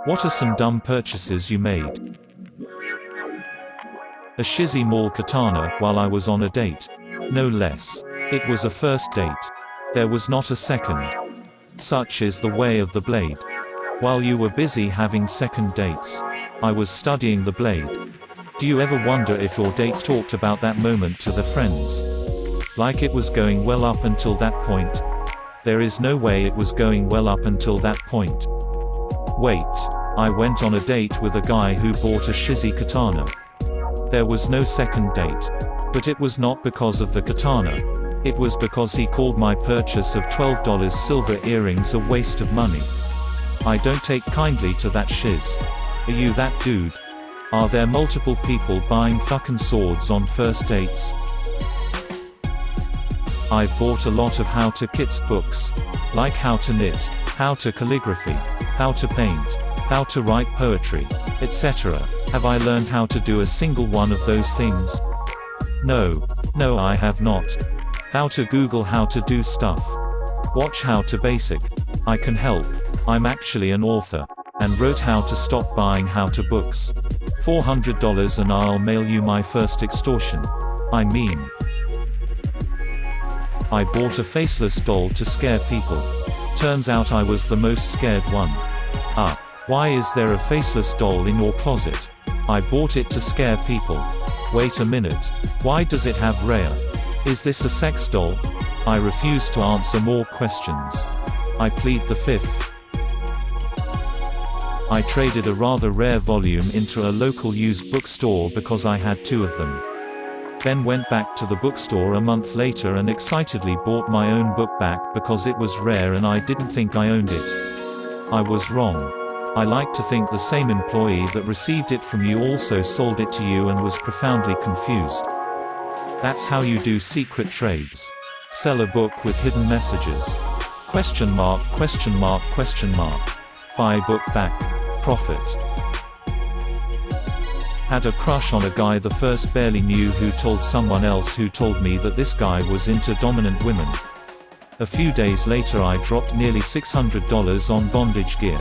What are some dumb purchases you made? A shizzy mall katana while I was on a date. No less. It was a first date. There was not a second. Such is the way of the blade. While you were busy having second dates, I was studying the blade. Do you ever wonder if your date talked about that moment to their friends? Like it was going well up until that point? There is no way it was going well up until that point. Wait. I went on a date with a guy who bought a shizzy katana. There was no second date. But it was not because of the katana. It was because he called my purchase of $12 silver earrings a waste of money. I don't take kindly to that shiz. Are you that dude? Are there multiple people buying fucking swords on first dates? I've bought a lot of how-to kits books. Like how to knit, how to calligraphy, how to paint, how to write poetry, etc. Have I learned how to do a single one of those things? No, I have not. How to Google how to do stuff. Watch How to Basic. I can help. I'm actually an author. And wrote How to Stop Buying How to Books. $400 and I'll mail you my first extortion. I mean. I bought a faceless doll to scare people. Turns out I was the most scared one. Why is there a faceless doll in your closet? I bought it to scare people. Wait a minute. Why does it have rare? Is this a sex doll? I refuse to answer more questions. I plead the fifth. I traded a rather rare volume into a local used bookstore because I had two of them. Then went back to the bookstore a month later and excitedly bought my own book back because it was rare and I didn't think I owned it. I was wrong. I like to think the same employee that received it from you also sold it to you and was profoundly confused. That's how you do secret trades. Sell a book with hidden messages. Question mark, question mark, question mark. Buy book back. Profit. Had a crush on a guy the first barely knew who told someone else who told me that this guy was into dominant women. A few days later I dropped nearly $600 on bondage gear.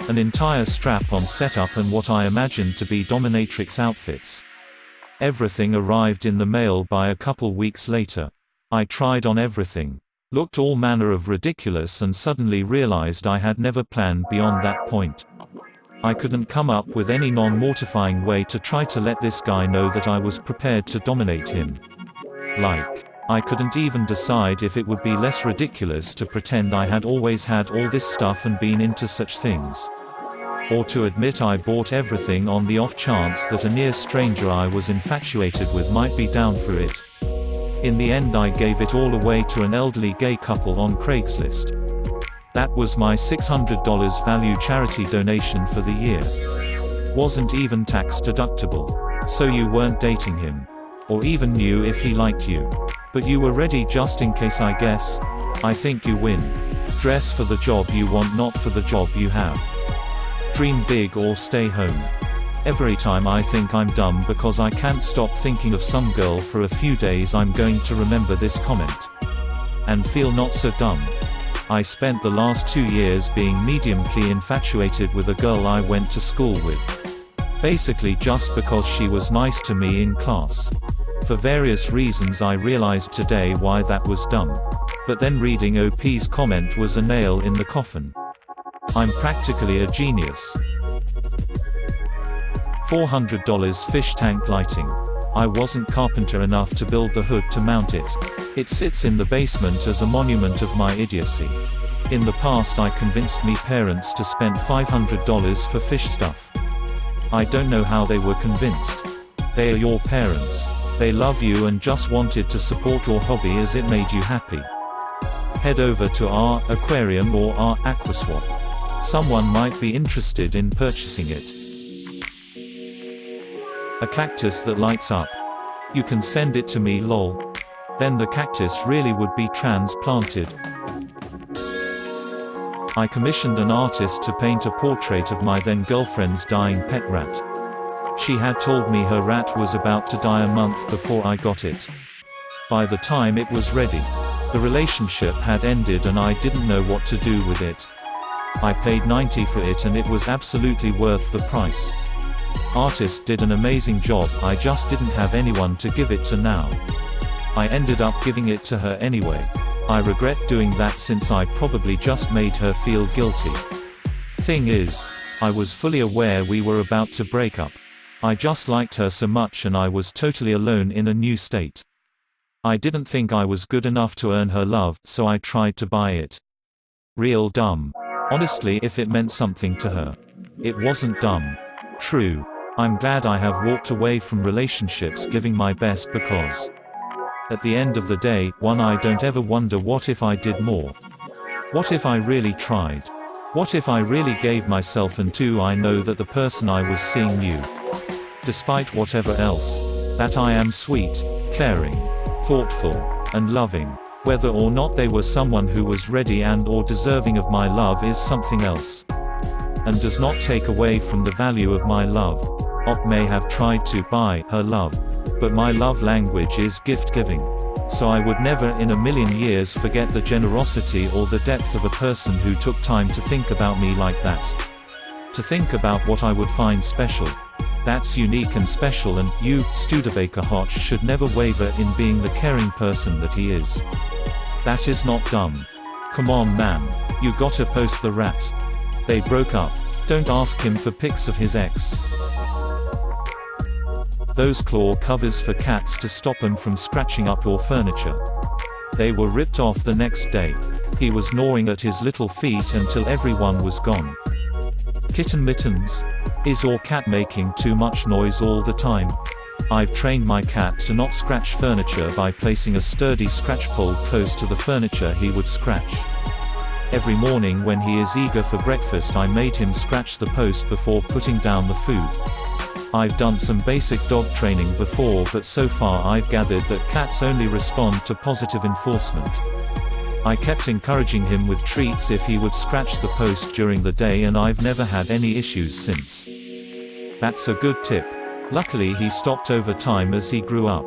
An entire strap-on setup and what I imagined to be dominatrix outfits. Everything arrived in the mail by a couple weeks later. I tried on everything. Looked all manner of ridiculous and suddenly realized I had never planned beyond that point. I couldn't come up with any non-mortifying way to try to let this guy know that I was prepared to dominate him. Like, I couldn't even decide if it would be less ridiculous to pretend I had always had all this stuff and been into such things. Or to admit I bought everything on the off chance that a near stranger I was infatuated with might be down for it. In the end I gave it all away to an elderly gay couple on Craigslist. That was my $600 value charity donation for the year. Wasn't even tax deductible. So you weren't dating him. Or even knew if he liked you. But you were ready just in case, I guess. I think you win. Dress for the job you want, not for the job you have. Dream big or stay home. Every time I think I'm dumb because I can't stop thinking of some girl for a few days, I'm going to remember this comment. And feel not so dumb. I spent the last 2 years being mediumly infatuated with a girl I went to school with. Basically just because she was nice to me in class. For various reasons I realized today why that was dumb. But then reading OP's comment was a nail in the coffin. I'm practically a genius. $400 fish tank lighting. I wasn't carpenter enough to build the hood to mount it. It sits in the basement as a monument of my idiocy. In the past I convinced me parents to spend $500 for fish stuff. I don't know how they were convinced. They are your parents. They love you and just wanted to support your hobby as it made you happy. Head over to our aquarium or our aquaswap. Someone might be interested in purchasing it. A cactus that lights up. You can send it to me, lol. Then the cactus really would be transplanted. I commissioned an artist to paint a portrait of my then girlfriend's dying pet rat. She had told me her rat was about to die a month before I got it. By the time it was ready, the relationship had ended and I didn't know what to do with it. I paid $90 for it and it was absolutely worth the price. Artist did an amazing job, I just didn't have anyone to give it to now. I ended up giving it to her anyway. I regret doing that since I probably just made her feel guilty. Thing is, I was fully aware we were about to break up. I just liked her so much and I was totally alone in a new state. I didn't think I was good enough to earn her love, so I tried to buy it. Real dumb. Honestly, if it meant something to her. It wasn't dumb. True. I'm glad I have walked away from relationships giving my best because at the end of the day, one, I don't ever wonder what if I did more. What if I really tried? What if I really gave myself, and two, I know that the person I was seeing knew, despite whatever else, that I am sweet, caring, thoughtful, and loving. Whether or not they were someone who was ready and or deserving of my love is something else, and does not take away from the value of my love. I may have tried to buy her love, but my love language is gift giving. So I would never in a million years forget the generosity or the depth of a person who took time to think about me like that. To think about what I would find special. That's unique and special, and you, Studebaker Hotch, should never waver in being the caring person that he is. That is not dumb. Come on man. You gotta post the rat. They broke up. Don't ask him for pics of his ex. Those claw covers for cats to stop them from scratching up your furniture. They were ripped off the next day. He was gnawing at his little feet until everyone was gone. Kitten mittens? Is your cat making too much noise all the time? I've trained my cat to not scratch furniture by placing a sturdy scratch pole close to the furniture he would scratch. Every morning when he is eager for breakfast, I made him scratch the post before putting down the food. I've done some basic dog training before, but so far I've gathered that cats only respond to positive enforcement. I kept encouraging him with treats if he would scratch the post during the day, and I've never had any issues since. That's a good tip. Luckily he stopped over time as he grew up.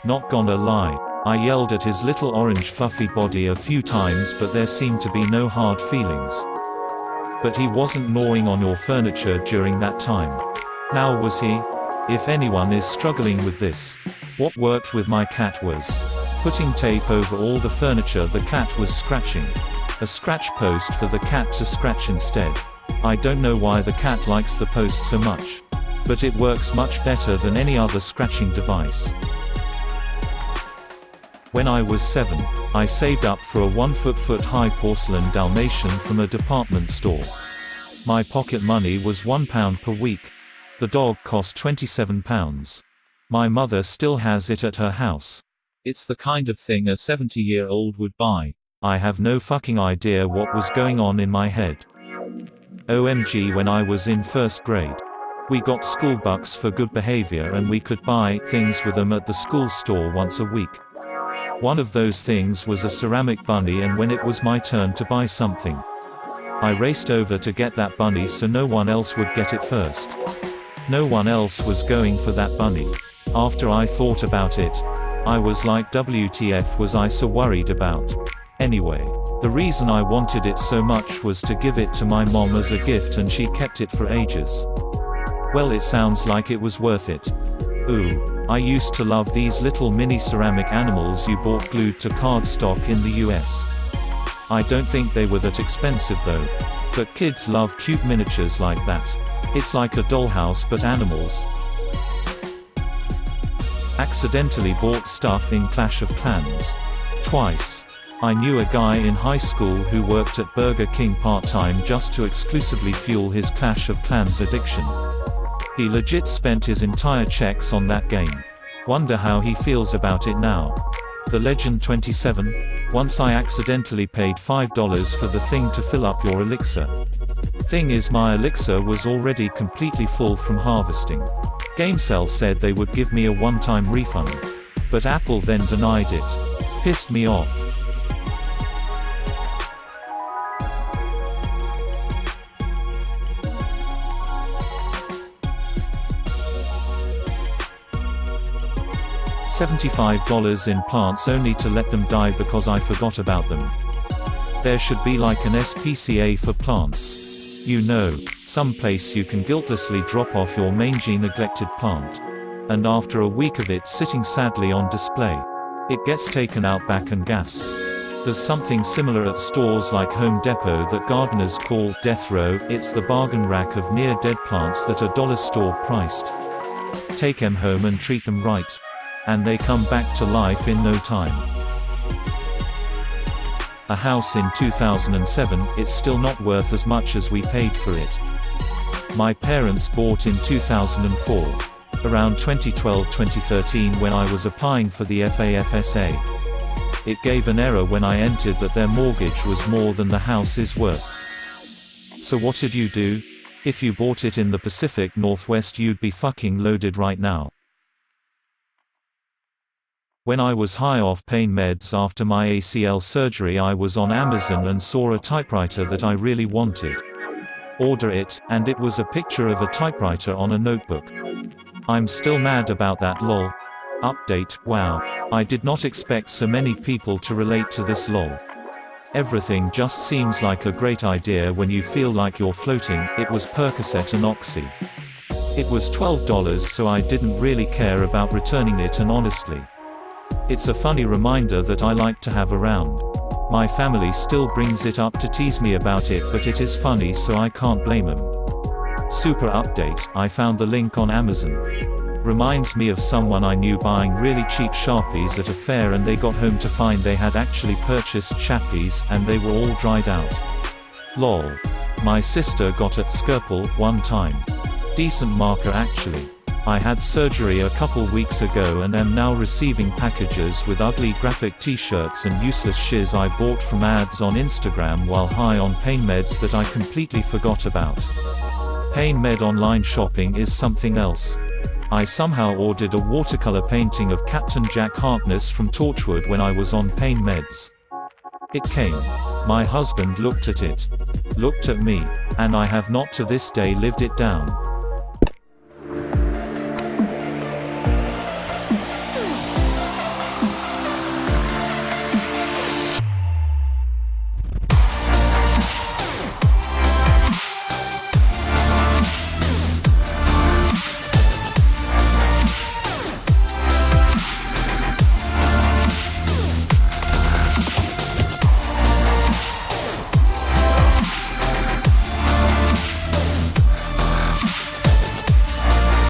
Not gonna lie, I yelled at his little orange fluffy body a few times, but there seemed to be no hard feelings. But he wasn't gnawing on your furniture during that time. Now was he? If anyone is struggling with this, what worked with my cat was putting tape over all the furniture the cat was scratching. A scratch post for the cat to scratch instead. I don't know why the cat likes the post so much, but it works much better than any other scratching device. When I was 7, I saved up for a 1-foot high porcelain Dalmatian from a department store. My pocket money was £1 per week. The dog cost £27. My mother still has it at her house. It's the kind of thing a 70-year-old would buy. I have no fucking idea what was going on in my head. OMG, when I was in 1st grade. We got school bucks for good behavior and we could buy things with them at the school store once a week. One of those things was a ceramic bunny, and when it was my turn to buy something, I raced over to get that bunny so no one else would get it first. No one else was going for that bunny. After I thought about it, I was like, WTF was I so worried about? Anyway, the reason I wanted it so much was to give it to my mom as a gift, and she kept it for ages. Well, it sounds like it was worth it. Ooh, I used to love these little mini ceramic animals you bought glued to cardstock in the US. I don't think they were that expensive though. But kids love cute miniatures like that. It's like a dollhouse but animals. Accidentally bought stuff in Clash of Clans. Twice. I knew a guy in high school who worked at Burger King part-time just to exclusively fuel his Clash of Clans addiction. He legit spent his entire checks on that game. Wonder how he feels about it now. The Legend 27. Once I accidentally paid $5 for the thing to fill up your elixir. Thing is, my elixir was already completely full from harvesting. GameCell said they would give me a one-time refund, but Apple then denied it. Pissed me off. $75 in plants only to let them die because I forgot about them. There should be like an SPCA for plants. You know, some place you can guiltlessly drop off your mangy neglected plant. And after a week of it sitting sadly on display, it gets taken out back and gassed. There's something similar at stores like Home Depot that gardeners call death row. It's the bargain rack of near-dead plants that are dollar store priced. Take them home and treat them right, and they come back to life in no time. A house in 2007, it's still not worth as much as we paid for it. My parents bought in 2004. Around 2012-2013 when I was applying for the FAFSA. It gave an error when I entered that their mortgage was more than the house is worth. So what did you do? If you bought it in the Pacific Northwest, you'd be fucking loaded right now. When I was high off pain meds after my ACL surgery, I was on Amazon and saw a typewriter that I really wanted. Order it, and it was a picture of a typewriter on a notebook. I'm still mad about that lol. Update, wow. I did not expect so many people to relate to this lol. Everything just seems like a great idea when you feel like you're floating. It was Percocet and Oxy. It was $12, so I didn't really care about returning it, and honestly, it's a funny reminder that I like to have around. My family still brings it up to tease me about it, but it is funny, so I can't blame them. Super update, I found the link on Amazon. Reminds me of someone I knew buying really cheap Sharpies at a fair, and they got home to find they had actually purchased Chappies, and they were all dried out. Lol. My sister got a Skirple one time. Decent marker actually. I had surgery a couple weeks ago and am now receiving packages with ugly graphic t-shirts and useless shiz I bought from ads on Instagram while high on pain meds that I completely forgot about. Pain med online shopping is something else. I somehow ordered a watercolor painting of Captain Jack Harkness from Torchwood when I was on pain meds. It came. My husband looked at it. Looked at me. And I have not to this day lived it down.